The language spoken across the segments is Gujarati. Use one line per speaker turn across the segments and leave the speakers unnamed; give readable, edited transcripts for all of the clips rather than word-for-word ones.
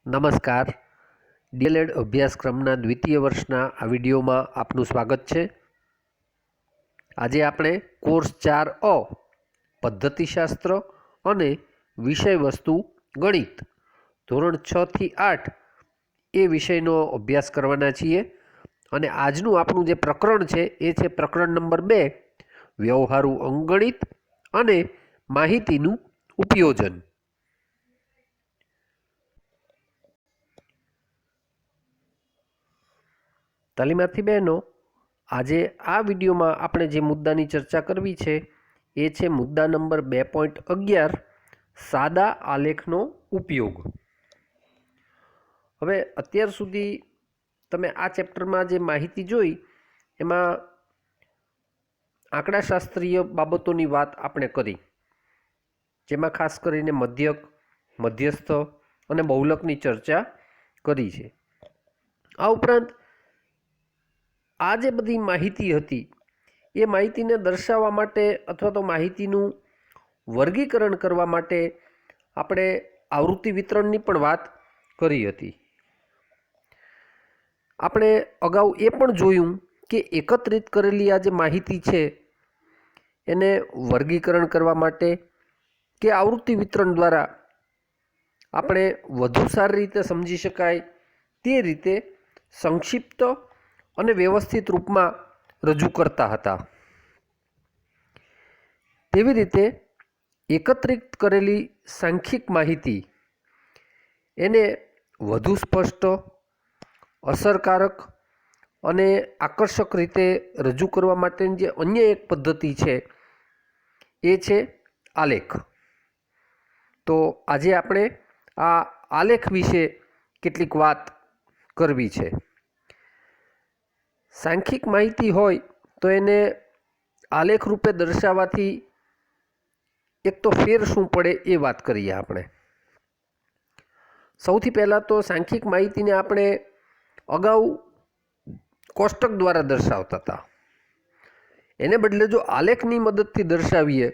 નમસ્કાર. ડીએલએડ અભ્યાસક્રમના દ્વિતીય વર્ષના આ વિડીયોમાં આપનું સ્વાગત છે. આજે આપણે કોર્સ 4A પદ્ધતિશાસ્ત્ર અને વિષયવસ્તુ ગણિત ધોરણ 6 થી 8 એ વિષયનો અભ્યાસ કરવાના છીએ. અને આજનું આપણું જે પ્રકરણ છે એ છે પ્રકરણ નંબર 2, વ્યવહારુ અંકગણિત અને માહિતીનું ઉપયોજન. તાલીમાર્થી બહેનો, આજે આ વિડીયોમાં આપણે જે મુદ્દાની ચર્ચા કરવી છે એ છે મુદ્દા નંબર 2.11, સાદા આલેખનો ઉપયોગ. હવે અત્યાર સુધી તમે આ ચેપ્ટરમાં જે માહિતી જોઈ એમાં આંકડાશાસ્ત્રીય બાબતોની વાત આપણે કરી, જેમાં ખાસ કરીને મધ્યક, મધ્યસ્થ અને બહુલકની ચર્ચા કરી છે. આ ઉપરાંત આ જે બધી માહિતી હતી એ માહિતીને દર્શાવવા માટે અથવા તો માહિતીનું વર્ગીકરણ કરવા માટે આપણે આવૃત્તિ વિતરણની પણ વાત કરી હતી. આપણે અગાઉ એ પણ જોયું કે એકત્રિત કરેલી આ જે માહિતી છે એને વર્ગીકરણ કરવા માટે કે આવૃત્તિ વિતરણ દ્વારા આપણે વધુ સારી રીતે સમજી શકાય તે રીતે સંક્ષિપ્ત અને વ્યવસ્થિત રૂપમાં રજૂ કરતા હતા. તેવી રીતે એકત્રિત કરેલી સાંખ્યિક માહિતી એને વધુ સ્પષ્ટ, અસરકારક અને આકર્ષક રીતે રજૂ કરવા માટેની જે અન્ય એક પદ્ધતિ છે એ છે આલેખ. તો આજે આપણે આ આલેખ વિશે કેટલીક વાત કરવી છે. સાંખ્યિક માહિતી હોય તો એને આલેખ રૂપે દર્શાવવાથી એક તો ફેર શું પડે એ વાત કરીએ આપણે. સૌથી પહેલાં તો સાંખ્યિક માહિતીને આપણે અગાઉ કોષ્ટક દ્વારા દર્શાવતા હતા. એને બદલે જો આલેખની મદદથી દર્શાવીએ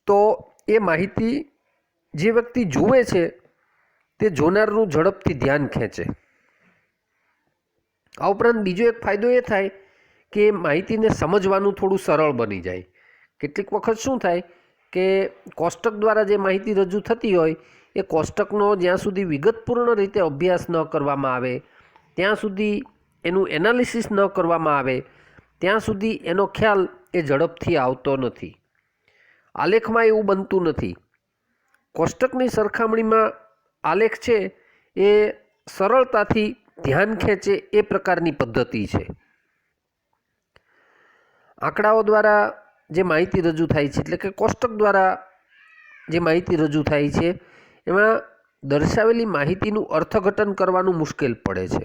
તો એ માહિતી જે વ્યક્તિ જુએ છે તે જોનારનું ઝડપથી ધ્યાન ખેંચે. આ ઉપરાંત બીજો એક ફાયદો એ થાય કે માહિતીને સમજવાનું થોડું સરળ બની જાય. કેટલીક વખત શું થાય કે કોષ્ટક દ્વારા જે માહિતી રજૂ થતી હોય એ કોષ્ટકનો જ્યાં સુધી વિગતપૂર્ણ રીતે અભ્યાસ ન કરવામાં આવે, ત્યાં સુધી એનું એનાલિસિસ ન કરવામાં આવે, ત્યાં સુધી એનો ખ્યાલ એ ઝડપથી આવતો નથી. આલેખમાં એવું બનતું નથી. કોષ્ટકની સરખામણીમાં આલેખ છે એ સરળતાથી ધ્યાન ખેંચે એ પ્રકારની પદ્ધતિ છે. આંકડાઓ દ્વારા જે માહિતી રજૂ થાય છે, એટલે કે કોષ્ટક દ્વારા જે માહિતી રજૂ થાય છે એમાં દર્શાવેલી માહિતીનું અર્થઘટન કરવાનું મુશ્કેલ પડે છે.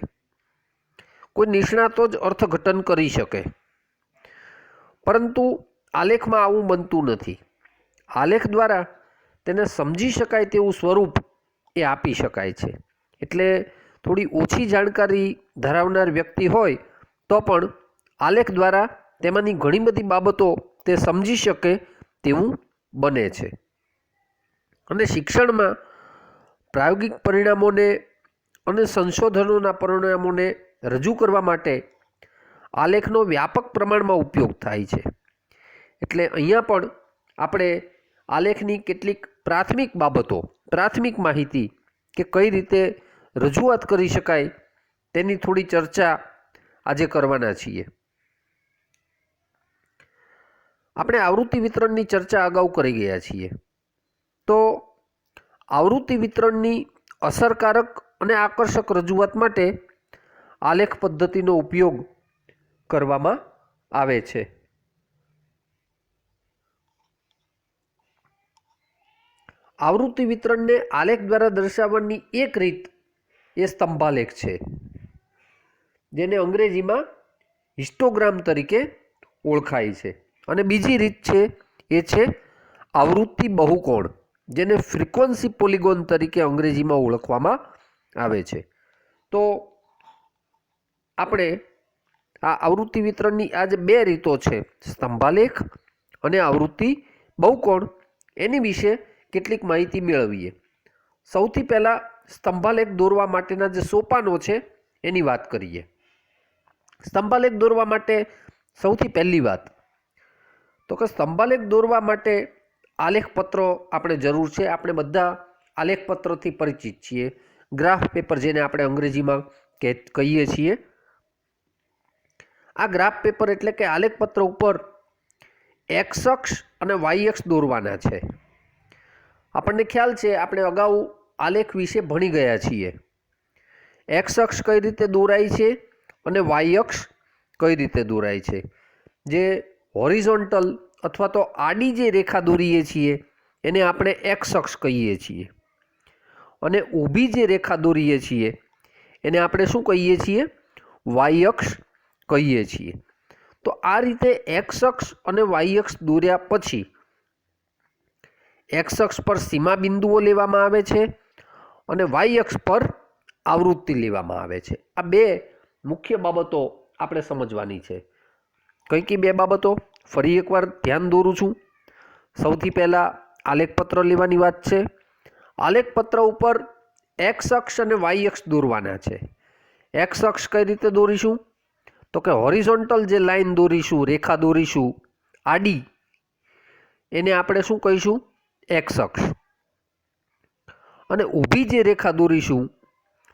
કોઈ નિષ્ણાતો જ અર્થઘટન કરી શકે, પરંતુ આલેખમાં આવું બનતું નથી. આલેખ દ્વારા તેને સમજી શકાય તેવું સ્વરૂપ એ આપી શકાય છે. એટલે થોડી ઓછી જાણકારી ધરાવનાર વ્યક્તિ હોય તો પણ આલેખ દ્વારા તેમાંની ઘણી બધી બાબતો તે સમજી શકે તેવું બને છે. અને શિક્ષણમાં પ્રાયોગિક પરિણામોને અને સંશોધનોના પરિણામોને રજૂ કરવા માટે આલેખનો વ્યાપક પ્રમાણમાં ઉપયોગ થાય છે. એટલે અહીંયા પણ આપણે આલેખની કેટલીક પ્રાથમિક બાબતો, પ્રાથમિક માહિતી કે કઈ રીતે રજૂઆત કરી શકાય તેની થોડી ચર્ચા આજે કરવાના છીએ. આપણે આવૃત્તિ વિતરણની ચર્ચા અગાઉ કરી ગયા છીએ. તો આવૃત્તિ વિતરણની અસરકારક અને આકર્ષક રજૂઆત માટે આલેખ પદ્ધતિનો ઉપયોગ કરવામાં આવે છે. આવૃત્તિ વિતરણને આલેખ દ્વારા દર્શાવવાની એક રીત એ સ્તંભાલેખ છે, જેને અંગ્રેજીમાં હિસ્ટોગ્રામ તરીકે ઓળખાય છે. અને બીજી રીત છે એ છે આવૃત્તિ બહુકોણ, જેને ફ્રીક્વન્સી પોલિગોન તરીકે અંગ્રેજીમાં ઓળખવામાં આવે છે. તો આપણે આ આવૃત્તિ વિતરણની આ જે બે રીતો છે, સ્તંભાલેખ અને આવૃત્તિ બહુકોણ, એની વિશે કેટલીક માહિતી મેળવીએ. સૌથી પહેલાં સ્તંભાલેખ દોરવા માટેના જે સોપાનો છે એની વાત કરીએ. સ્તંભાલેખ દોરવા માટે સૌથી પહેલી વાત તો કે સ્તંભાલેખ દોરવા માટે આલેખપત્રો આપણે જરૂર છે. આપણે બધા આલેખપત્રથી પરિચિત છીએ. ગ્રાફ પેપર જેને આપણે અંગ્રેજીમાં કહીએ છીએ. આ ગ્રાફ પેપર એટલે કે આલેખપત્ર ઉપર એક્સ અક્ષ અને વાય અક્ષ દોરવાના છે. આપણને ખ્યાલ છે, આપણે અગાઉ આલેખ વિશે ભણી ગયા છીએ. એક્સ અક્ષ કઈ રીતે દોરાય છે અને વાય અક્ષ કઈ રીતે દોરાય છે. જે હોરિઝોન્ટલ અથવા તો આડી જે રેખા દોરીએ છીએ એને આપણે એક્સ અક્ષ કહીએ છીએ અને ઊભી જે રેખા દોરીએ છીએ એને આપણે શું કહીએ છીએ? વાય અક્ષ કહીએ છીએ. તો આ રીતે એક્સ અક્ષ અને વાય અક્ષ દોર્યા પછી એક્સ અક્ષ પર સીમા બિંદુઓ લેવામાં આવે છે અને વાય અક્ષ પર આવૃત્તિ લેવામાં આવે છે. આ બે મુખ્ય બાબતો આપણે સમજવાની છે. કઈ કઈ બે બાબતો ફરી એકવાર ધ્યાન દોરું છું. સૌથી પહેલાં આલેખપત્ર લેવાની વાત છે. આલેખપત્ર ઉપર એક્સ અક્ષ અને વાય અક્ષ દોરવાના છે. એક્સ અક્ષ કઈ રીતે દોરીશું? તો કે હોરિઝોન્ટલ જે લાઈન દોરીશું, રેખા દોરીશું આડી, એને આપણે શું કહીશું? એક્સ અક્ષ. અને ઊભી જે રેખા દોરીશું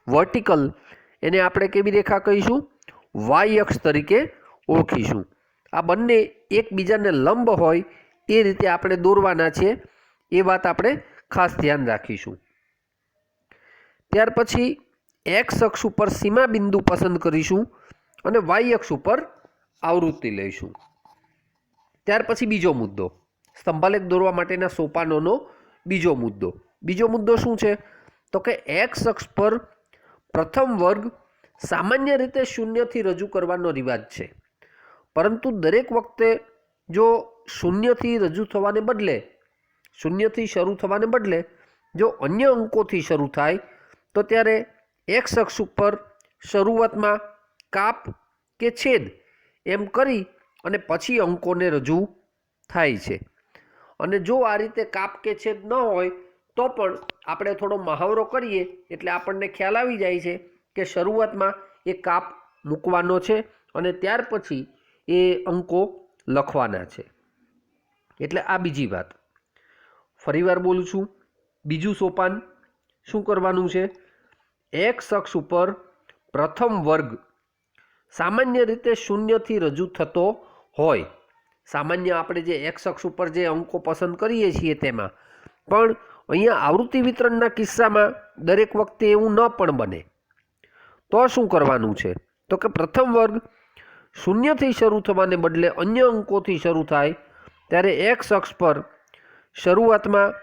વર્ટિકલ, એને આપણે કેવી રેખા કહીશું? વાય અક્ષ તરીકે ઓળખીશું. આ બંને એકબીજાને લંબ હોય એ રીતે આપણે દોરવાના છે. એ વાત આપણે ખાસ ધ્યાન રાખીશું. ત્યાર પછી એક્સ અક્ષ ઉપર સીમા બિંદુ પસંદ કરીશું અને વાય અક્ષ ઉપર આવૃત્તિ લઈશું. ત્યાર પછી બીજો મુદ્દો, સ્તંભાલેખ દોરવા માટેના સોપાનોનો બીજો મુદ્દો. બીજો મુદ્દો શું છે? તો કે એક્સ અક્ષ પર પ્રથમ વર્ગ સામાન્ય રીતે શૂન્યથી રજૂ કરવાનો રિવાજ છે. પરંતુ દરેક વખતે જો શૂન્યથી રજૂ થવાને બદલે, શૂન્યથી શરૂ થવાને બદલે જો અન્ય અંકોથી શરૂ થાય તો ત્યારે એક્સ અક્ષ ઉપર શરૂઆતમાં કાપ કે છેદ એમ કરી અને પછી અંકોને રજૂ થાય છે. અને જો આ રીતે કાપ કે છેદ ન હોય તો પણ આપણે થોડો મહાવરો કરીએ એટલે આપણને ખ્યાલ આવી જાય છે કે શરૂઆતમાં એ કાપ મૂકવાનો છે અને ત્યાર પછી એ અંકો લખવાના છે. એટલે આ બીજી વાત. ફરીવાર બોલું છું. બીજું સોપાન શું કરવાનું છે? એક્સ અક્ષ ઉપર પ્રથમ વર્ગ સામાન્ય રીતે શૂન્યથી રજૂ થતો હોય. સામાન્ય આપણે જે એક્સ અક્ષ ઉપર જે અંકો પસંદ કરીએ છીએ તેમાં, પણ અહીંયા આવૃત્તિ વિતરણના કિસ્સામાં દરેક વખતે એવું ન પણ બને. તો શું કરવાનું છે? તો કે પ્રથમ વર્ગ શૂન્યથી શરૂ થવાને બદલે અન્ય અંકોથી શરૂ થાય ત્યારે એક્સ અક્ષ પર શરૂઆતમાં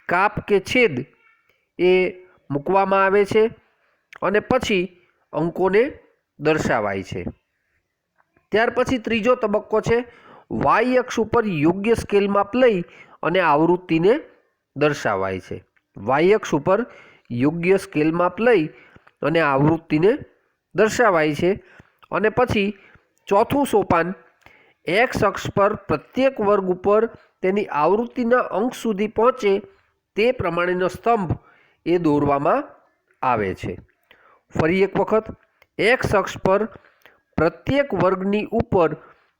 કાપ કે છેદ એ મૂકવામાં આવે છે અને પછી અંકોને દર્શાવાય છે. ત્યાર પછી ત્રીજો તબક્કો છે વાય અક્ષ ઉપર યોગ્ય સ્કેલ માપ લઈ અને આવૃત્તિને દર્શાવાય છે. વાય અક્ષ ઉપર યોગ્ય સ્કેલ માપ લઈ અને આવૃત્તિને દર્શાવાય છે. અને પછી ચોથું સોપાન એક્સ અક્ષ પર પ્રત્યેક વર્ગ ઉપર તેની આવૃત્તિના અંક સુધી પહોંચે તે પ્રમાણેનો સ્તંભ એ દોરવામાં આવે છે. ફરી એક વખત, એક્સ અક્ષ પર પ્રત્યેક વર્ગની ઉપર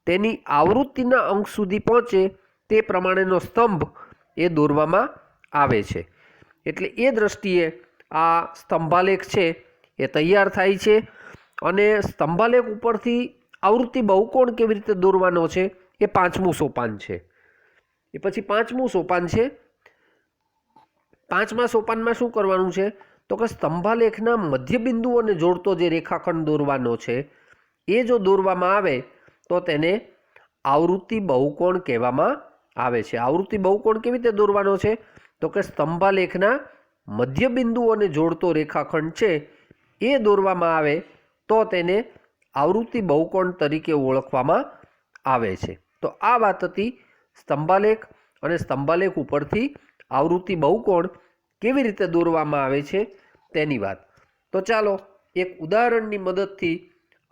તેની આવૃત્તિના અંક સુધી પહોંચે તે પ્રમાણેનો સ્તંભ એ દોરવામાં આવે છે. એટલે એ દ્રષ્ટિએ આ સ્તંભાલેખ છે એ તૈયાર થાય છે. અને સ્તંભાલેખ ઉપરથી આવૃત્તિ બહુકોણ કેવી રીતે દોરવાનો છે એ પાંચમું સોપાન છે. એ પછી પાંચમું સોપાન છે. પાંચમા સોપાનમાં શું કરવાનું છે? તો કે સ્તંભાલેખના મધ્યબિંદુઓને જોડતો જે રેખાખંડ દોરવાનો છે એ જો દોરવામાં આવે તો તેને આવૃત્તિ બહુકોણ કહેવામાં આવે છે. આવૃત્તિ બહુકોણ કેવી રીતે દોરવાનો છે? તો કે સ્તંભાલેખના મધ્યબિંદુઓને જોડતો રેખાખંડ છે એ દોરવામાં આવે તો તેને આવૃત્તિ બહુકોણ તરીકે ઓળખવામાં આવે છે. તો આ વાત હતી સ્તંભાલેખ અને સ્તંભાલેખ ઉપરથી આવૃત્તિ બહુકોણ કેવી રીતે દોરવામાં આવે છે તેની વાત. તો ચાલો એક ઉદાહરણની મદદથી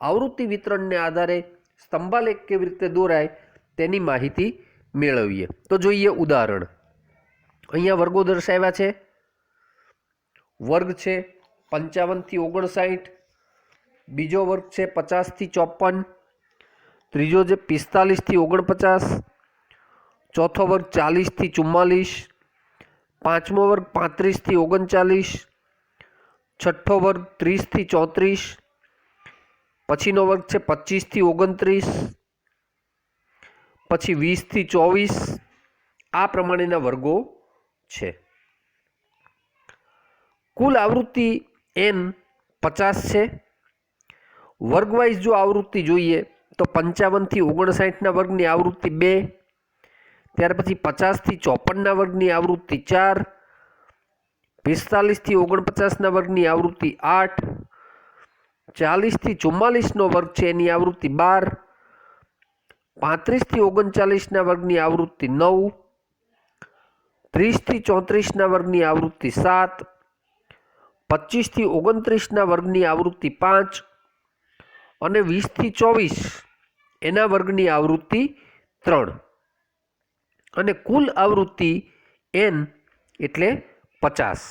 આવૃત્તિ વિતરણને આધારે સ્તંભાલેખ કેવી રીતે દોરાય તેની માહિતી મેળવીએ. તો જોઈએ ઉદાહરણ. અહીંયા વર્ગો દર્શાવ્યા છે. વર્ગ છે 55 થી 59, બીજો વર્ગ છે 50 થી 54, ત્રીજો છે 45 થી 49, ચોથો વર્ગ 40 થી 44, પાંચમો વર્ગ 35 થી 39, છઠ્ઠો વર્ગ 30 થી 34, પછીનો વર્ગ છે 25 થી 29, પછી 20 થી 24, આ પ્રમાણેના વર્ગો છે. કુલ આવૃત્તિ n 50 છે. વર્ગવાઇઝ જો આવૃત્તિ જોઈએ તો 55 થી 59ના વર્ગની આવૃત્તિ 2, ત્યાર પછી 50 થી 54ના વર્ગની આવૃત્તિ 4, 45 થી 49ના વર્ગની આવૃત્તિ 8, 40 થી 44નો વર્ગ છે એની આવૃત્તિ 12, 35 થી 39ના વર્ગની આવૃત્તિ 9, 30 થી 34ના વર્ગની આવૃત્તિ 7, 25 થી 29ના વર્ગની આવૃત્તિ 5 અને 20 થી 24 એના વર્ગની આવૃત્તિ 3 અને કુલ આવૃત્તિ n એટલે 50.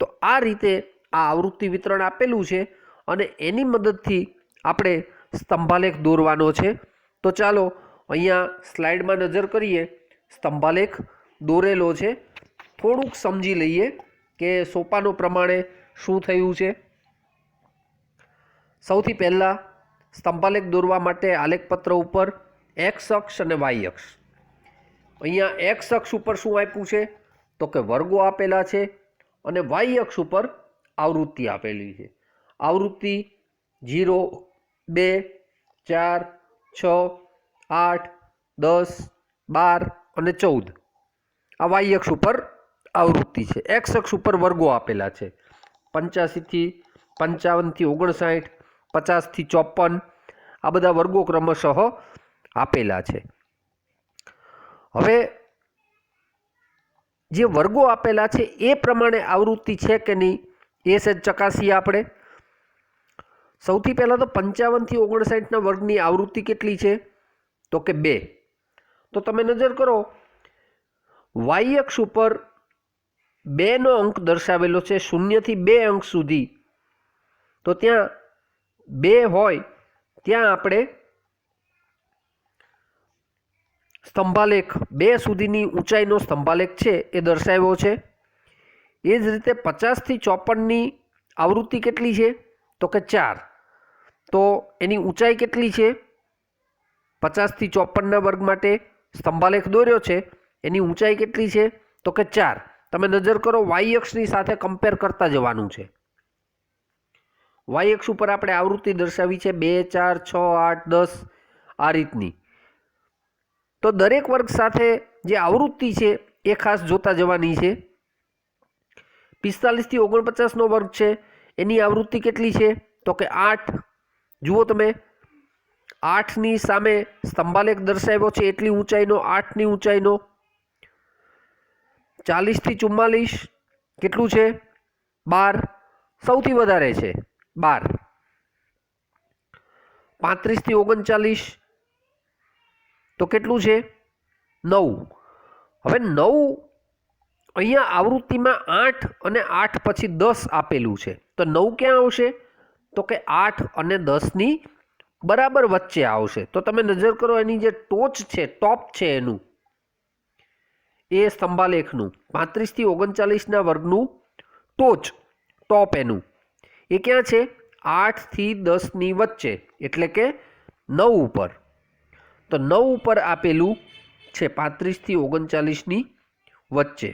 તો આ રીતે આ આવૃત્તિ વિતરણ આપેલું છે અને એની મદદથી આપણે સ્તંભાલેખ દોરવાનો છે. તો ચાલો અહીંયા સ્લાઇડમાં નજર કરીએ. સ્તંભાલેખ દોરેલો છે. થોડુંક સમજી લઈએ કે સોપાનો પ્રમાણે શું થયું છે. સૌથી પહેલાં સ્તંભાલેખ દોરવા માટે આલેખપત્ર ઉપર એક્સ અક્ષ અને વાય અક્ષ. અહીંયા એક્સ અક્ષ ઉપર શું આપ્યું છે તો કે વર્ગો આપેલા છે અને વાય અક્ષ ઉપર આવૃત્તિ આપેલી છે. આવૃત્તિ 0, 2, 4, 6, 8, 10, 12 અને 14 આ વાય અક્ષ ઉપર આવૃત્તિ છે. એક્સ અક્ષ ઉપર વર્ગો આપેલા છે 85 થી 55 થી 59, 50 થી 54 આ બધા વર્ગો ક્રમશઃ આપેલા છે. હવે જે વર્ગો આપેલા છે એ પ્રમાણે આવૃત્તિ છે કે નહીં એ સહેજ ચકાસીએ આપણે. સૌથી પહેલાં તો 55 થી 59ના વર્ગની આવૃત્તિ કેટલી છે તો કે 2. તો તમે નજર કરો વાય અક્ષ ઉપર 2નો અંક દર્શાવેલો છે 0 થી 2 અંક સુધી. તો ત્યાં 2 હોય ત્યાં આપણે સ્તંભાલેખ 2 સુધીની ઊંચાઈનો સ્તંભાલેખ છે એ દર્શાવ્યો છે. એ જ રીતે 50 થી 54ની આવૃત્તિ કેટલી છે તો કે 4. તો એની ઊંચાઈ કેટલી છે 50 થી 54ના વર્ગ માટે સ્તંભાલેખ દોર્યો છે એની ઊંચાઈ કેટલી છે તો કે 4. તમે નજર કરો વાય અક્ષની સાથે કમ્પેર કરતા જવાનું છે. વાય અક્ષ ઉપર આપણે આવૃત્તિ દર્શાવી છે 2, 4, 6, 8, 10 આ રીતની. તો દરેક વર્ગ સાથે જે આવૃત્તિ છે એ ખાસ જોતા જવાની છે. 45 થી 49નો વર્ગ છે એની આવૃત્તિ કેટલી છે તો કે 8. જુઓ તમે 8ની સામે સ્તંભાલેખ દર્શાવ્યો છે એટલી ઊંચાઈનો 8ની ઊંચાઈનો. 40 થી 44 કેટલું છે 12, સૌથી વધારે છે 12. 35 થી 39 તો કેટલું છે 9. હવે 9 અહીંયા આવૃત્તિમાં 8 અને 8 પછી 10 આપેલું છે. તો 9 ક્યાં આવશે તો કે 8 અને 10ની બરાબર વચ્ચે આવશે. તો તમે નજર કરો એની જે ટોચ છે ટોપ છે એનું એ સ્તંભાલેખનું 35 થી 39ના વર્ગનું ટોપ એનું એ ક્યાં છે 8 થી 10ની વચ્ચે એટલે કે 9 ઉપર. તો 9 ઉપર આપેલું છે 35 થી 39ની વચ્ચે.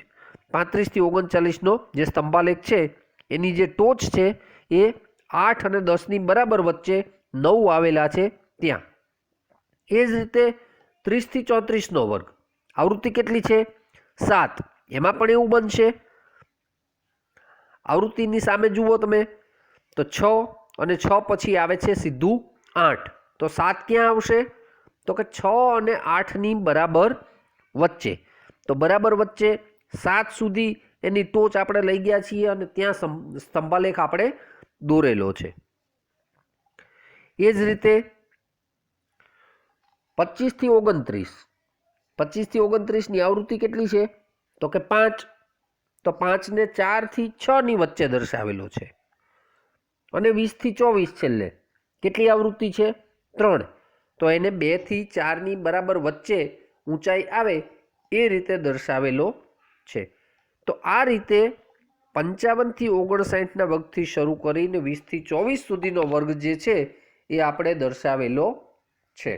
35 થી 39નો જે સ્તંભાલેખ છે એની જે ટોચ છે એ 8 અને 10ની બરાબર વચ્ચે 9 આવેલા છે ત્યાં. એ જ રીતે 30 થી 34નો વર્ગ આવૃત્તિ કેટલી છે 7. એમાં પણ એવું બનશે. આવૃત્તિની સામે જુઓ તમે તો 6 અને 6 પછી આવે છે સીધું 8. તો 7 ક્યાં આવશે તો કે 6 અને 8ની બરાબર વચ્ચે. તો બરાબર વચ્ચે 7 સુધી એની ટોચ આપણે લઈ ગયા છીએ અને ત્યાં સ્તંભાલેખ આપણે દોરેલો છે. એ જ રીતે 25 થી 29 25 થી 29ની આવૃત્તિ કેટલી છે તો કે 5. તો 5 ને 4 થી 6 ની વચ્ચે દર્શાવેલો છે અને 20 થી 24 છેલ્લે કેટલી આવૃત્તિ છે? 3. તો એને 2 થી 4 ની બરાબર વચ્ચે ઊંચાઈ આવે એ રીતે દર્શાવેલો છે. તો આ રીતે 55 થી 59ના વર્ગથી શરૂ કરીને 20 થી 24 સુધીનો વર્ગ જે છે એ આપણે દર્શાવેલો છે.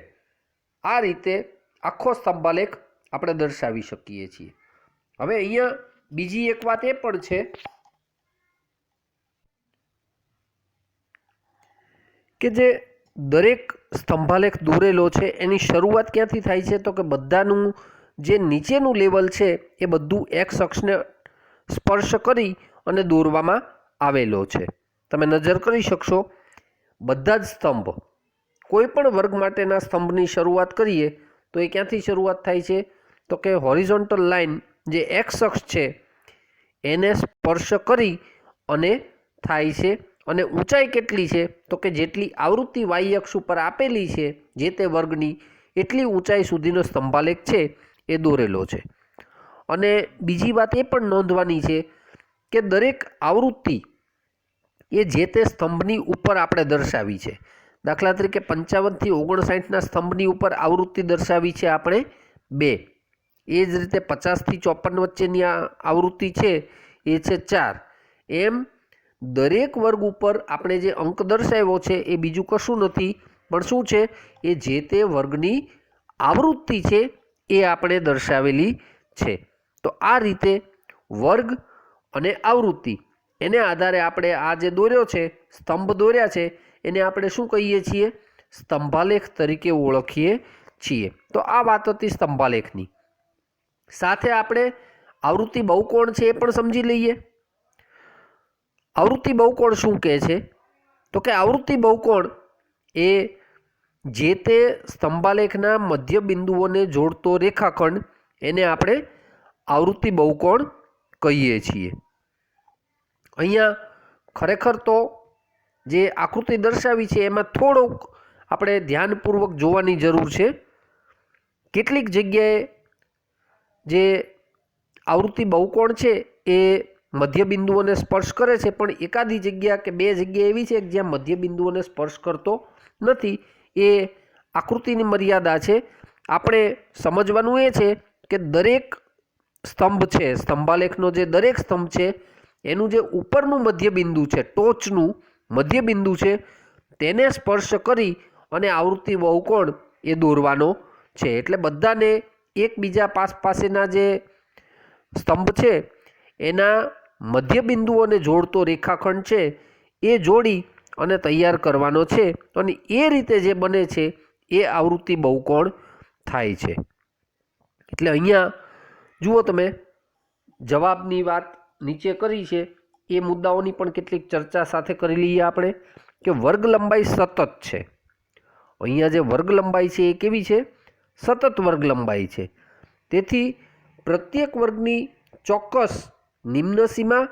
આ રીતે આખો સ્તંભાલેખ આપણે દર્શાવી શકીએ છીએ. હવે અહીંયા બીજી એક વાત એ પણ છે કે જે દરેક સ્તંભાલેખ દોરેલો છે એની શરૂઆત ક્યાંથી થાય છે? તો કે બધાનું જે નીચેનું લેવલ છે એ બધું એક્સ અક્ષને સ્પર્શ કરી અને દોરવામાં આવેલો છે. તમે નજર કરી શકશો, બધા જ સ્તંભ, કોઈ પણ વર્ગ માટેના સ્તંભની શરૂઆત કરીએ તો એ ક્યાંથી શરૂઆત થાય છે? તો કે હોરિઝોન્ટલ લાઇન જે એક્સ અક્ષ છે એને સ્પર્શ કરી અને થાય છે. અને ઊંચાઈ કેટલી છે? તો કે જેટલી આવૃત્તિ વાય અક્ષ ઉપર આપેલી છે જે તે વર્ગની એટલી ઊંચાઈ સુધીનો સ્તંભાલેખ છે એ દોરેલો છે. અને બીજી વાત એ પણ નોંધવાની છે કે દરેક આવૃત્તિ એ જે તે સ્તંભની ઉપર આપણે દર્શાવી છે. દાખલા તરીકે 55 થી 59ના સ્તંભની ઉપર આવૃત્તિ દર્શાવી છે આપણે 2. એ જ રીતે 50 થી 54 વચ્ચેની આવૃત્તિ છે એ છે 4. એમ દરેક વર્ગ ઉપર આપણે જે અંક દર્શાવ્યો છે એ બીજું કશું નથી પણ શું છે? એ જે તે વર્ગની આવૃત્તિ છે એ આપણે દર્શાવેલી છે. તો આ રીતે વર્ગ અને આવૃત્તિ એને આધારે આપણે આ જે દોર્યો છે, સ્તંભ દોર્યા છે, એને આપણે શું કહીએ છીએ? સ્તંભાલેખ તરીકે ઓળખીએ છીએ. તો આ વાત હતી સ્તંભાલેખની. સાથે આપણે આવૃત્તિ બહુકોણ છે એ પણ સમજી લઈએ. આવૃત્તિ બહુકોણ શું કહે છે? તો કે આવૃત્તિ બહુકોણ એ જે તે સ્તંભાલેખના મધ્ય બિંદુઓને જોડતો રેખાખંડ એને આપણે આવૃત્તિ બહુકોણ કહીએ છીએ. અહીંયા ખરેખર તો જે આકૃતિ દર્શાવી છે એમાં થોડોક આપણે ધ્યાનપૂર્વક જોવાની જરૂર છે. કેટલીક જગ્યાએ જે આવૃત્તિ બહુકોણ છે એ મધ્ય બિંદુઓને સ્પર્શ કરે છે, પણ એકાદી જગ્યા કે 2 જગ્યા એવી છે કે જ્યાં મધ્ય બિંદુઓને સ્પર્શ કરતો નથી. એ આકૃતિની મર્યાદા છે. આપણે સમજવાનું એ છે કે દરેક સ્તંભ છે, સ્તંભાલેખનો જે દરેક સ્તંભ છે એનું જે ઉપરનું મધ્ય બિંદુ છે, ટોચનું મધ્ય બિંદુ છે, તેને સ્પર્શ કરી અને આવૃત્તિ બહુકોણ એ દોરવાનો છે. એટલે બધાને એકબીજા પાસેના જે સ્તંભ છે એના મધ્ય બિંદુઓને જોડતો રેખાખંડ છે એ જોડી અને તૈયાર કરવાનો છે. અને એ રીતે જે બને છે એ આવૃત્તિ બહુકોણ થાય છે. એટલે અહીંયા જુઓ તમે, જવાબની વાત નીચે કરી છે એ મુદ્દાઓની પણ કેટલીક ચર્ચા સાથે કરી લઈએ આપણે. કે વર્ગ લંબાઈ સતત છે. અહીંયા જે વર્ગ લંબાઈ છે એ કેવી છે? સતત વર્ગ લંબાઈ છે. તેથી પ્રત્યેક વર્ગની ચોક્કસ નિમ્ન સીમા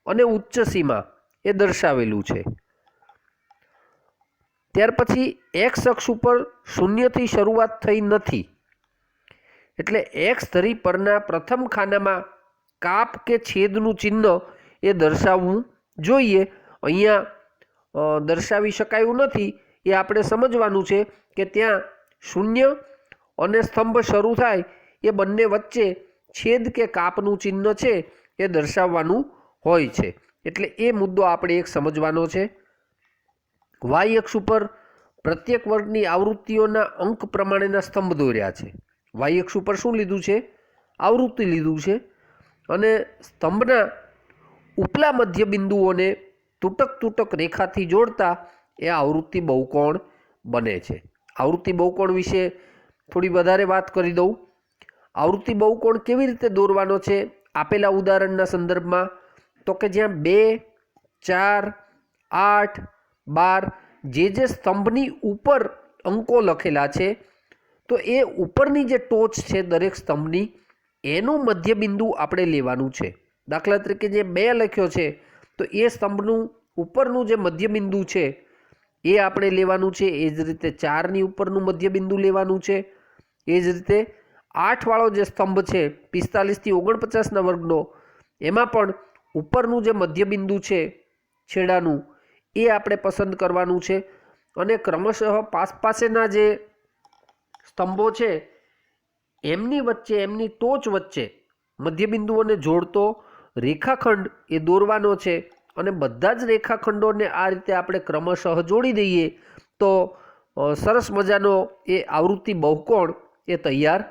અને ઉચ્ચ સીમા એ દર્શાવેલું છે. ત્યાર પછી એક્સ અક્ષ ઉપર શૂન્યથી શરૂઆત થઈ નથી, એટલે એક્સ ધરી પરના પ્રથમ ખાનામાં કાપ કે છેદનું ચિહ્ન એ દર્શાવવું જોઈએ. અહીંયા દર્શાવી શકાયું નથી એ આપણે સમજવાનું છે કે ત્યાં શૂન્ય અને સ્તંભ શરૂ થાય એ બંને વચ્ચે છેદ કે કાપનું ચિહ્ન છે એ દર્શાવવાનું હોય છે. એટલે એ મુદ્દો આપણે એક સમજવાનો છે. વાય અક્ષ ઉપર પ્રત્યેક વર્ગની આવૃત્તિઓના અંક પ્રમાણેના સ્તંભ દોર્યા છે. વાય અક્ષ ઉપર શું લીધું છે? આવૃત્તિ લીધું છે. અને સ્તંભના ઉપલા મધ્ય બિંદુઓને તૂટક રેખાથી જોડતા એ આવૃત્તિ બહુકોણ બને છે. આવૃત્તિ બહુકોણ વિશે થોડી વધારે વાત કરી દઉં. આવૃત્તિ બહુકોણ કેવી રીતે દોરવાનો છે આપેલા ઉદાહરણના સંદર્ભમાં? તો કે જ્યાં 2, 4, 8, 12 જે સ્તંભની ઉપર અંકો લખેલા છે, તો એ ઉપરની જે ટોચ છે દરેક સ્તંભની એનું મધ્ય બિંદુ આપણે લેવાનું છે. દાખલા તરીકે જે 2 લખ્યો છે તો એ સ્તંભનું ઉપરનું જે મધ્ય બિંદુ છે એ આપણે લેવાનું છે. એ જ રીતે 4ની ઉપરનું મધ્ય બિંદુ લેવાનું છે. એ જ રીતે 8 વાળો જે સ્તંભ છે 45 થી 49ના વર્ગનો, એમાં પણ ઉપરનું જે મધ્યબિંદુ છે છેડાનું એ આપણે પસંદ કરવાનું છે અને ક્રમશઃ પાસેના જે સ્તંભો છે એમની વચ્ચે, એમની ટોચ વચ્ચે મધ્યબિંદુઓને જોડતો રેખાખંડ એ દોરવાનો છે અને બધા જ રેખાખંડોને આ રીતે આપણે ક્રમશઃ જોડી દઈએ તો સરસ મજાનો એ આવૃત્તિ બહુકોણ એ તૈયાર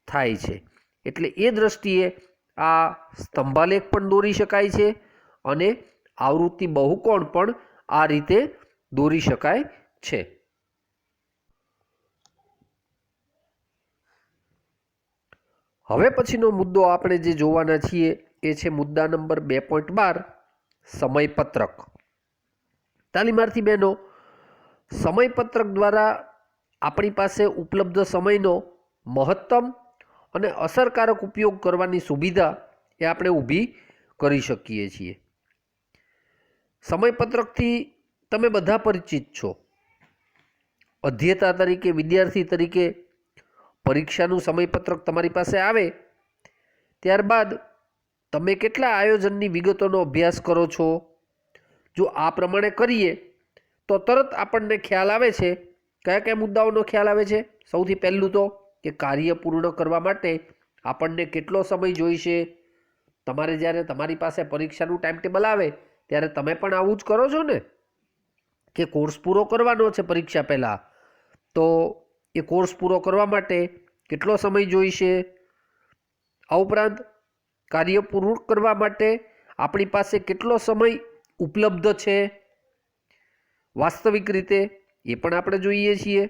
થાય છે. એટલે એ દ્રષ્ટિએ આ સ્તંભાલેખ પણ દોરી શકાય છે અને આવૃત્તિ બહુકોણ પણ આ રીતે દોરી શકાય છે. હવે પછીનો મુદ્દો આપણે જે જોવાના છીએ એ છે મુદ્દા નંબર 2.12 સમયપત્રક. તાલીમાર્થી બહેનો, સમયપત્રક દ્વારા આપણી પાસે ઉપલબ્ધ સમયનો મહત્તમ અને અસરકારક ઉપયોગ કરવાની સુવિધા એ આપણે ઊભી કરી શકીએ છીએ. સમયપત્રકથી તમે બધા પરિચિત છો. અધ્યેતા તરીકે, વિદ્યાર્થી તરીકે પરીક્ષાનું સમયપત્રક તમારી પાસે આવે ત્યારબાદ તમે કેટલા આયોજનની વિગતોનો અભ્યાસ કરો છો. જો આ પ્રમાણે કરીએ તો તરત આપણને ખ્યાલ આવે છે. કયા કયા મુદ્દાઓનો ખ્યાલ આવે છે? સૌથી પહેલું તો કે કાર્ય પૂર્ણ કરવા માટે આપણને કેટલો સમય જોઈશે. તમારે જ્યારે તમારી પાસે પરીક્ષાનું ટાઈમ ટેબલ આવે ત્યારે તમે પણ આવું જ કરો છો ને, કે કોર્સ પૂરો કરવાનો છે પરીક્ષા પહેલાં, તો એ કોર્સ પૂરો કરવા માટે કેટલો સમય જોઈશે. આ ઉપરાંત કાર્ય પૂરું કરવા માટે આપણી પાસે કેટલો સમય ઉપલબ્ધ છે વાસ્તવિક રીતે, એ પણ આપણે જોઈએ છીએ.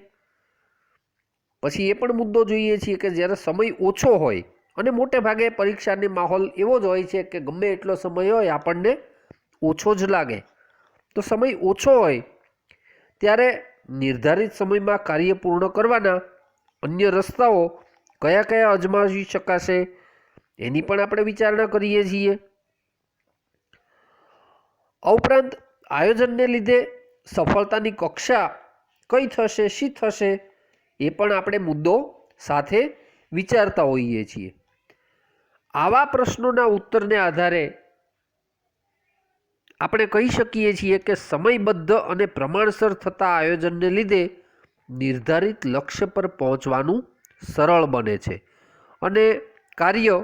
પછી એ પણ મુદ્દો જોઈએ છીએ કે જ્યારે સમય ઓછો હોય અને મોટે ભાગે પરીક્ષાનો માહોલ એવો જ હોય છે કે ગમે એટલો સમય હોય આપણને ઓછો જ લાગે. તો સમય ઓછો હોય ત્યારે નિર્ધારિત સમયમાં કાર્ય પૂર્ણ કરવાના અન્ય રસ્તાઓ કયા કયા અજમાવી શકાશે એની પણ આપણે વિચારણા કરીએ છીએ. આ ઉપરાંત આયોજનને લીધે સફળતાની કક્ષા કઈ થશે, શી થશે, એ પણ આપણે મુદ્દો સાથે વિચારતા હોઈએ છીએ. આવા પ્રશ્નોના ઉત્તરને આધારે આપણે કહી શકીએ છીએ કે સમયબદ્ધ અને પ્રમાણસર થતા આયોજનને લીધે નિર્ધારિત લક્ષ્ય પર પહોંચવાનું સરળ બને છે અને કાર્ય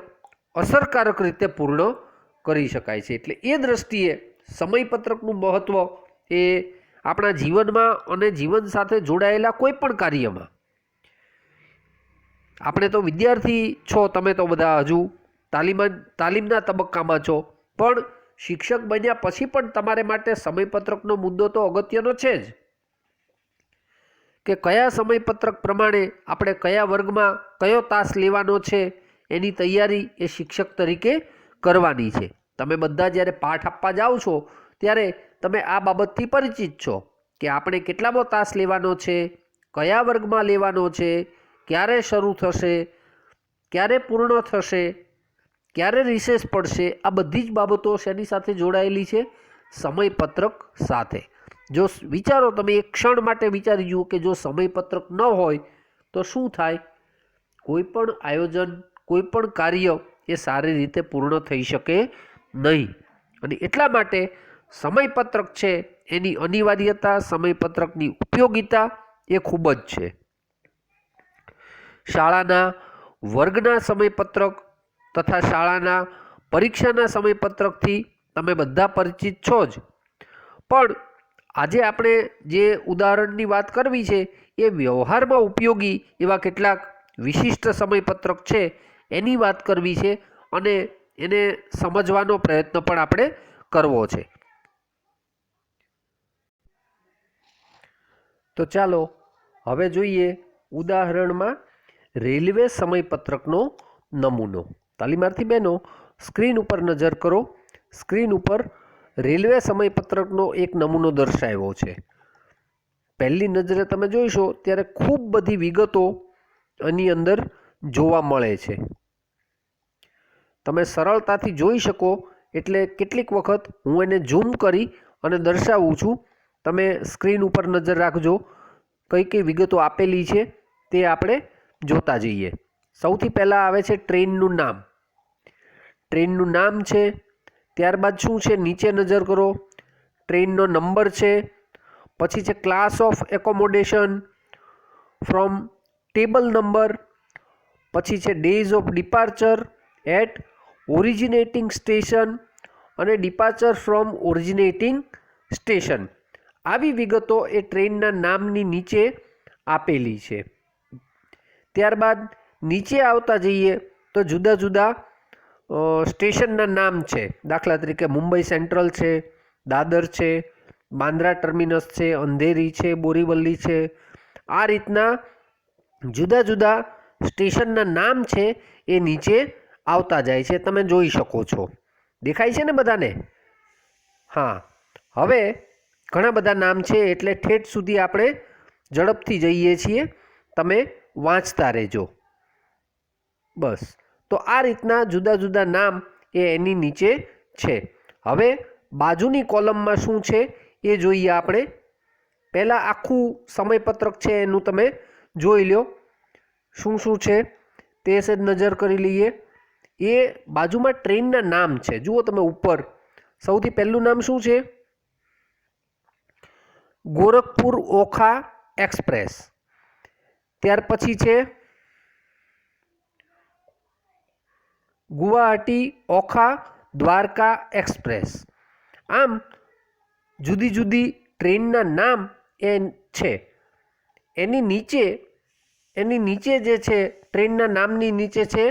અસરકારક રીતે પૂર્ણ કરી શકાય છે. એટલે એ દ્રષ્ટિએ સમયપત્રકનું મહત્ત્વ એ આપણા જીવનમાં અને જીવન સાથે જોડાયેલા કોઈ પણ કાર્યમાં, આપણે તો વિદ્યાર્થી છો, તમે તો બધા હજુ તાલીમના તબક્કામાં છો, પણ શિક્ષક બન્યા પછી પણ તમારે માટે સમયપત્રકનો મુદ્દો તો અગત્યનો છે જ, કે કયા સમયપત્રક પ્રમાણે આપણે કયા વર્ગમાં કયો તાસ લેવાનો છે એની તૈયારી એ શિક્ષક તરીકે કરવાની છે. તમે બધા જ્યારે પાઠ આપવા જાઓ છો ત્યારે તમે આ બાબતથી પરિચિત છો કે આપણે કેટલામો તાસ લેવાનો છે, કયા વર્ગમાં લેવાનો છે, ક્યારે શરૂ થશે, ક્યારે પૂર્ણ થશે, ક્યારે રિસેસ પડશે. આ બધી જ બાબતો શેની સાથે જોડાયેલી છે? સમયપત્રક સાથે. જો વિચારો, તમે એક ક્ષણ માટે વિચારી જુઓ કે જો સમયપત્રક ન હોય તો શું થાય? કોઈ પણ આયોજન, કોઈ પણ કાર્ય એ સારી રીતે પૂર્ણ થઈ શકે નહીં. અને એટલા માટે સમયપત્રક છે એની અનિવાર્યતા, સમયપત્રકની ઉપયોગિતા એ ખૂબ જ છે. શાળાના વર્ગના સમયપત્રક તથા શાળાના પરીક્ષાના સમયપત્રકથી તમે બધા પરિચિત છો જ, પણ આજે આપણે જે ઉદાહરણની વાત કરવી છે એ વ્યવહારમાં ઉપયોગી એવા કેટલાક વિશિષ્ટ સમયપત્રક છે એની વાત કરવી છે અને એને સમજવાનો પ્રયત્ન પણ આપણે કરવો છે. તો ચાલો હવે જોઈએ ઉદાહરણમાં રેલવે સમયપત્રકનો નમૂનો. તાલીમાર્થી બહેનો, સ્ક્રીન ઉપર નજર કરો. સ્ક્રીન ઉપર રેલવે સમયપત્રકનો એક નમૂનો દર્શાવ્યો છે. પહેલી નજરે તમે જોઈશો ત્યારે ખૂબ બધી વિગતો આની અંદર જોવા મળે છે. તમે સરળતાથી જોઈ શકો એટલે કેટલીક વખત હું એને ઝૂમ કરી અને દર્શાવું છું. તમે સ્ક્રીન ઉપર નજર રાખજો, કઈ કઈ વિગતો આપેલી છે તે આપણે જોતા જઈએ. સૌથી પહેલાં આવે છે ટ્રેનનું નામ. ટ્રેનનું નામ છે, ત્યારબાદ શું છે નીચે નજર કરો, ટ્રેનનો નંબર છે, પછી છે class of accommodation, from table number, પછી છે days of departure at originating station અને ડિપાર્ચર ફ્રોમ ઓરિજિનેટિંગ સ્ટેશન. આવી વિગતો એ ટ્રેનના નામની નીચે આપેલી છે. ત્યારબાદ નીચે આવતા જઈએ તો જુદા જુદા સ્ટેશનના નામ છે. દાખલા તરીકે મુંબઈ સેન્ટ્રલ છે, દાદર છે, બાંદ્રા ટર્મિનસ છે, અંધેરી છે, બોરીવલી છે. આ રીતના જુદા જુદા સ્ટેશનના નામ છે એ નીચે આવતા જાય છે, તમે જોઈ શકો છો. દેખાય છે ને બધાને? હા. હવે ઘણા બધા નામ છે એટલે ઠેઠ સુધી આપણે ઝડપથી જઈએ છીએ, તમે વાંચતા રહેજો. બસ. તો આ રીતના જુદા જુદા નામ એ એની નીચે છે. હવે બાજુની કોલમમાં શું છે એ જોઈએ આપણે. પહેલાં આખું સમયપત્રક છે એનું તમે જોઈ લો, શું શું છે તે સેજ નજર કરી લઈએ. એ બાજુમાં ટ્રેનના નામ છે. જુઓ તમે ઉપર, સૌથી પહેલું નામ શું છે? ગોરખપુર ઓખા એક્સપ્રેસ. ત્યાર પછી છે ગુવાહાટી ઓખા દ્વારકા એક્સપ્રેસ. આમ જુદી જુદી ટ્રેનના નામ એ છે. એની નીચે જે છે ટ્રેનના નામની નીચે છે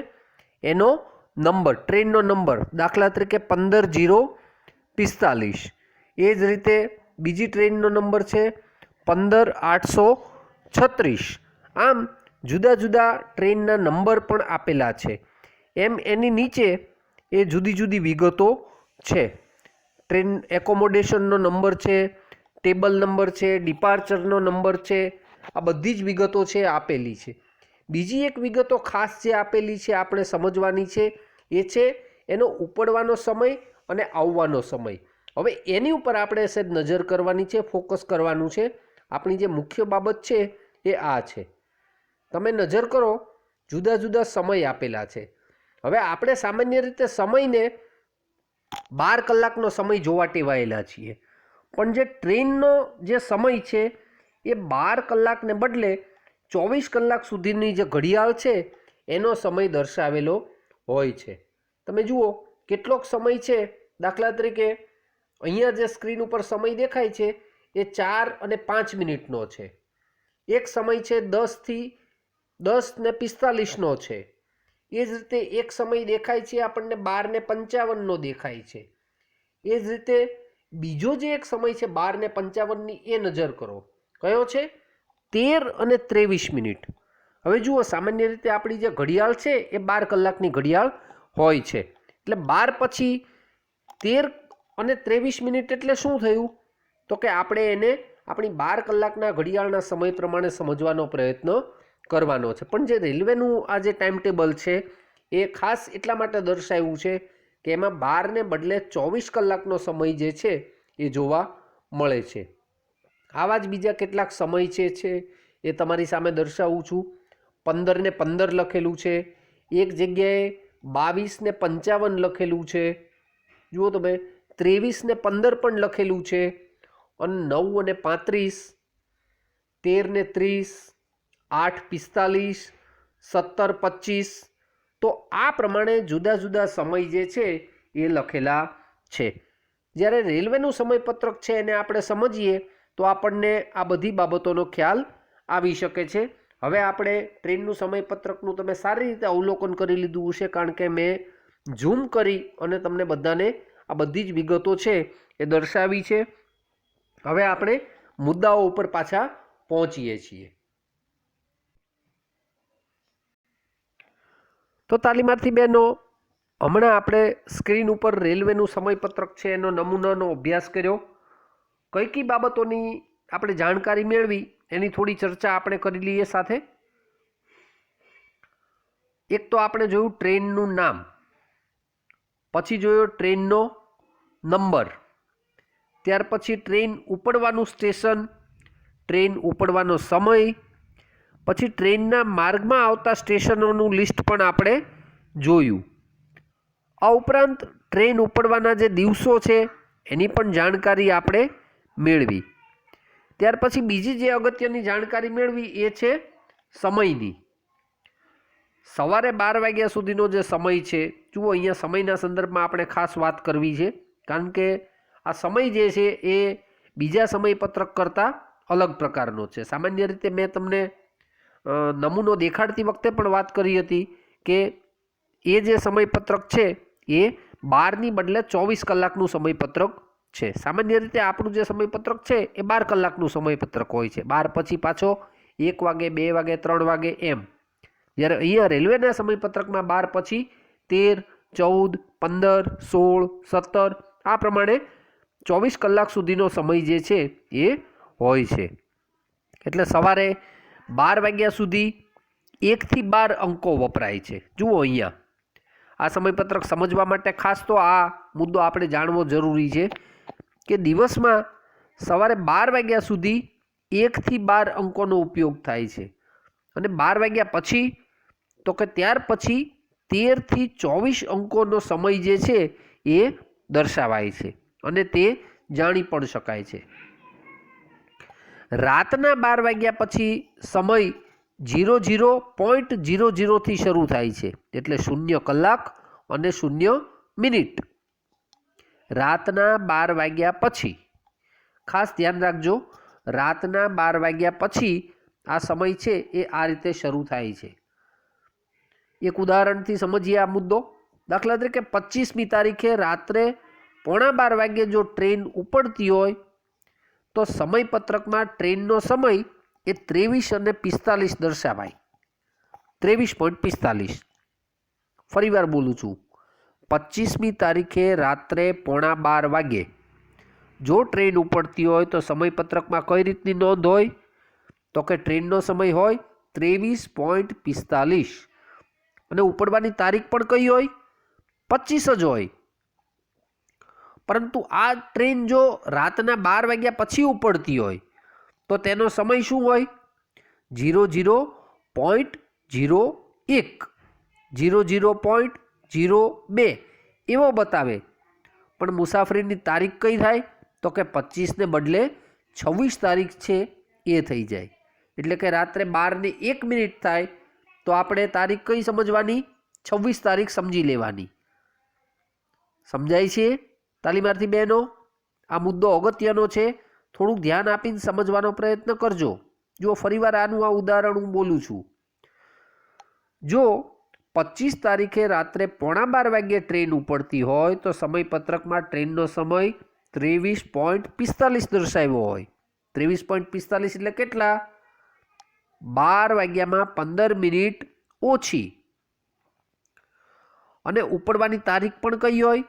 એનો નંબર, ટ્રેનનો નંબર. દાખલા તરીકે 15/045. એ જ રીતે બીજી ટ્રેનનો નંબર છે 15/836. આમ જુદા જુદા ટ્રેનના નંબર પણ આપેલા છે. એમ એની નીચે એ જુદી જુદી વિગતો છે. ટ્રેન એકોમોડેશનનો નંબર છે, ટેબલ નંબર છે, ડિપાર્ચરનો નંબર છે. આ બધી જ વિગતો છે આપેલી છે. બીજી એક વિગતો ખાસ જે આપેલી છે આપણે સમજવાની છે એ છે એનો ઉપડવાનો સમય અને આવવાનો સમય. હવે એની ઉપર આપણે સેજ નજર કરવાની છે, ફોકસ કરવાનું છે. આપણી જે મુખ્ય બાબત છે એ આ છે. તમે નજર કરો, જુદા જુદા સમય આપેલા છે. હવે આપણે સામાન્ય રીતે સમયને 12 કલાકનો સમય જોવા ટેવાયેલા છીએ, પણ જે ટ્રેનનો જે સમય છે એ 12 કલાકને બદલે 24 કલાક સુધીની જે ઘડિયાળ છે એનો સમય દર્શાવેલો હોય છે. તમે જુઓ કેટલોક સમય છે. દાખલા તરીકે અહીંયા જે સ્ક્રીન ઉપર સમય દેખાય છે એ 4:05 છે. એક સમય છે 10:45 છે. એ જ રીતે એક સમય દેખાય છે આપણને 12:55 દેખાય છે. એ જ રીતે બીજો જે એક સમય છે 12:55 એ નજર કરો, કયો છે? 13:23. હવે જુઓ, સામાન્ય રીતે આપણી જે ઘડિયાળ છે એ 12 કલાકની ઘડિયાળ હોય છે. એટલે 12 પછી 13:23 એટલે શું થયું? તો કે આપણે એને આપણી 12 કલાકના ઘડિયાળના સમય પ્રમાણે સમજવાનો પ્રયત્ન કરવાનો છે. પણ જે રેલવેનું આ જે ટાઈમ ટેબલ છે એ ખાસ એટલા માટે દર્શાવ્યું છે કે એમાં 12ને બદલે 24 કલાકનો સમય જે છે એ જોવા મળે છે. આવા જ બીજા કેટલાક સમય છે એ તમારી સામે દર્શાવું છું. 15:15 લખેલું છે, એક જગ્યાએ 22:55 લખેલું છે. જુઓ તમે, 23:15 પણ લખેલું છે, અને 9:35, 13:30, 8:45, 17:25. તો આ પ્રમાણે જુદા જુદા સમય જે છે એ લખેલા છે. જ્યારે રેલવેનું સમયપત્રક છે એને આપણે સમજીએ તો આપણને આ બધી બાબતોનો ખ્યાલ આવી શકે છે. હવે આપણે ટ્રેનનું સમયપત્રકનું તમે સારી રીતે અવલોકન કરી લીધું હશે, કારણ કે મેં ઝૂમ કરી અને તમને બધાને આ બધી જ વિગતો છે એ દર્શાવી છે. હવે આપણે મુદ્દાઓ ઉપર પાછા પહોંચીએ છીએ. તો તાલીમાર્થી બહેનો, હમણાં આપણે સ્ક્રીન ઉપર રેલવેનું સમયપત્રક છે એનો નમૂનાનો અભ્યાસ કર્યો. કઈ બાબતોની આપણે જાણકારી મેળવી એની થોડી ચર્ચા આપણે કરી લઈએ સાથે. એક તો આપણે જોયું ટ્રેનનું નામ, પછી જોયો ટ્રેનનો નંબર, ત્યાર પછી ટ્રેન ઉપડવાનું સ્ટેશન, ટ્રેન ઉપડવાનો સમય, પછી ટ્રેનના માર્ગમાં આવતા સ્ટેશનોનું લિસ્ટ પણ આપણે જોયું. આ ઉપરાંત ટ્રેન ઉપડવાના જે દિવસો છે એની પણ જાણકારી આપણે મેળવી. ત્યાર પછી બીજી જે અગત્યની જાણકારી મેળવી એ છે સમયની. સવારે 12 વાગ્યા સુધીનો જે સમય છે, જુઓ અહીંયા સમયના સંદર્ભમાં આપણે ખાસ વાત કરવી છે, કારણ કે આ સમય જે છે એ બીજા સમયપત્રક કરતાં અલગ પ્રકારનો છે. સામાન્ય રીતે મેં તમને નમૂનો દેખાડતી વખતે પણ વાત કરી હતી કે એ જે સમયપત્રક છે એ 12ની બદલે 24 કલાકનું સમયપત્રક છે. સામાન્ય રીતે આપણું જે સમયપત્રક છે એ 12 કલાકનું સમયપત્રક હોય છે. 12 પછી પાછો 1 વાગે, 2 વાગે, 3 વાગે એમ. જ્યારે અહીંયા રેલવેના સમયપત્રકમાં 12 પછી 13, 14, 15, 16, 17 આ પ્રમાણે 24 કલાક સુધીનો સમય જે છે એ હોય છે. એટલે સવારે 12 વાગ્યા સુધી 1 થી 12 અંકો વપરાય છે. જુઓ અહીંયા આ સમયપત્રક સમજવા માટે ખાસ તો આ મુદ્દો આપણે જાણવો જરૂરી છે કે દિવસમાં સવારે 12 વાગ્યા સુધી 1 થી 12 અંકોનો ઉપયોગ થાય છે, અને 12 વાગ્યા પછી તો કે ત્યાર પછી 13 થી 24 અંકોનો સમય જે છે એ દર્શાવાય છે, અને તે જાણી પણ શકાય છે. રાતના 12 વાગ્યા પછી સમય 00.00 થી શરૂ થાય છે, એટલે 0 કલાક અને 0 મિનિટ. રાતના 12 વાગ્યા પછી ખાસ ધ્યાન રાખજો, રાતના 12 વાગ્યા પછી આ સમય છે એ આ રીતે શરૂ થાય છે. એક ઉદાહરણથી સમજીએ આ મુદ્દો. દાખલા તરીકે 25મી તારીખે રાત્રે 11:15 વાગ્યે જો ટ્રેન ઉપડતી હોય તો સમયપત્રકમાં ટ્રેનનો સમય એ 23:45 દર્શાવાય. 23:45. ફરીવાર બોલું છું, 25મી તારીખે રાત્રે 11:15 વાગ્યે જો ટ્રેન ઉપડતી હોય તો સમયપત્રકમાં કઈ રીતની નોંધ હોય? તો કે ટ્રેનનો સમય હોય 23:45 અને ઉપડવાની તારીખ પણ કઈ હોય? 25 જ હોય. પરંતુ આ ટ્રેન જો રાતના 12 વાગ્યા પછી ઉપડતી હોય તો તેનો સમય શું હોય? 00.01, 00.02 એવો બતાવે. પણ મુસાફરીની તારીખ કઈ થાય? તો કે 25ને બદલે 26 તારીખ છે એ થઈ જાય. એટલે કે રાત્રે 12:01 થાય તો આપણે તારીખ કઈ સમજવાની? 26 તારીખ સમજી લેવાની. સમજાય છે તાલીમાર્થી બહેનો? આ મુદ્દો અગત્યનો છે, થોડુંક ધ્યાન આપીને સમજવાનો પ્રયત્ન કરજો. જો ફરીવાર આનું આ ઉદાહરણ હું બોલું છું. જો 25 તારીખે રાત્રે 11:15 વાગ્યે ટ્રેન ઉપડતી હોય તો સમયપત્રકમાં ટ્રેનનો સમય 23:45 દર્શાવ્યો હોય. 23:45 એટલે કેટલા? 12 વાગ્યામાં 15 મિનિટ ઓછી. અને ઉપડવાની તારીખ પણ કઈ હોય?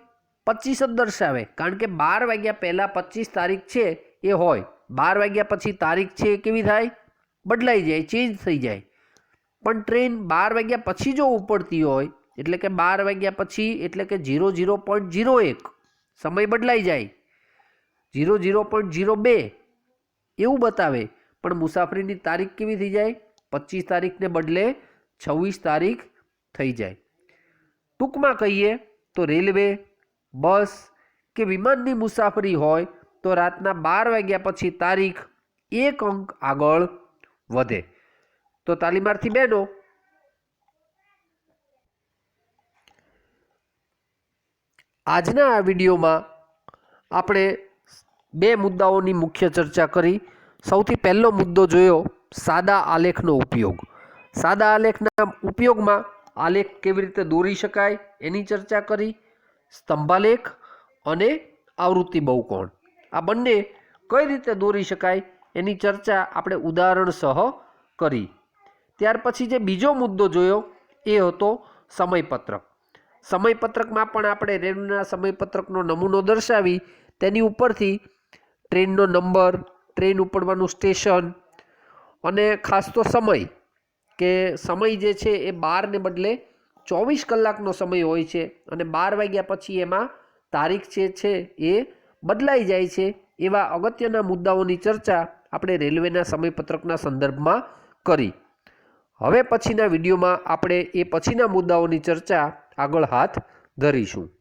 25 જ દર્શાવે, કારણ કે 12 વાગ્યા પહેલાં 25 તારીખ છે એ હોય. 12 વાગ્યા પછી તારીખ છે એ કેવી થાય? બદલાઈ જાય, ચેન્જ થઈ જાય. પણ ટ્રેન 12 વાગ્યા પછી જો ઉપડતી હોય એટલે કે 12 વાગ્યા પછી એટલે કે 00.01 સમય બદલાઈ જાય, 00.02 એવું બતાવે. પણ મુસાફરીની તારીખ કેવી થઈ જાય? 25 તારીખને બદલે 26 તારીખ થઈ જાય. ટૂંકમાં કહીએ તો રેલવે, બસ કે વિમાનની મુસાફરી હોય તો રાતના 12 વાગ્યા પછી તારીખ 1 અંક આગળ વધે. તો તાલીમાર્થી બહેનો, આજના આ વિડીયોમાં આપણે 2 મુદ્દાઓની મુખ્ય ચર્ચા કરી. સૌથી પહેલો મુદ્દો જોયો સાદા આલેખનો ઉપયોગ. સાદા આલેખના ઉપયોગમાં આલેખ કેવી રીતે દોરી શકાય એની ચર્ચા કરી. સ્તંભાલેખ અને આવૃત્તિ બહુકોણ આ બંને કઈ રીતે દોરી શકાય એની ચર્ચા આપણે ઉદાહરણ સહ કરી. ત્યાર પછી જે બીજો મુદ્દો જોયો એ હતો સમયપત્રક. સમયપત્રકમાં પણ આપણે રેલવેના સમયપત્રકનો નમૂનો દર્શાવી તેની ઉપરથી ટ્રેનનો નંબર, ટ્રેન ઉપડવાનું સ્ટેશન અને ખાસ તો સમય, કે સમય જે છે એ 12 ને બદલે 24 કલાકનો સમય હોય છે, અને 12 વાગ્યા પછી એમાં તારીખ છે એ બદલાઈ જાય છે. એવા અગત્યના મુદ્દાઓની ચર્ચા આપણે રેલવેના સમયપત્રકના સંદર્ભમાં કરી. હવે પછીના વિડીયોમાં આપણે એ પછીના મુદ્દાઓની ચર્ચા આગળ હાથ ધરીશું.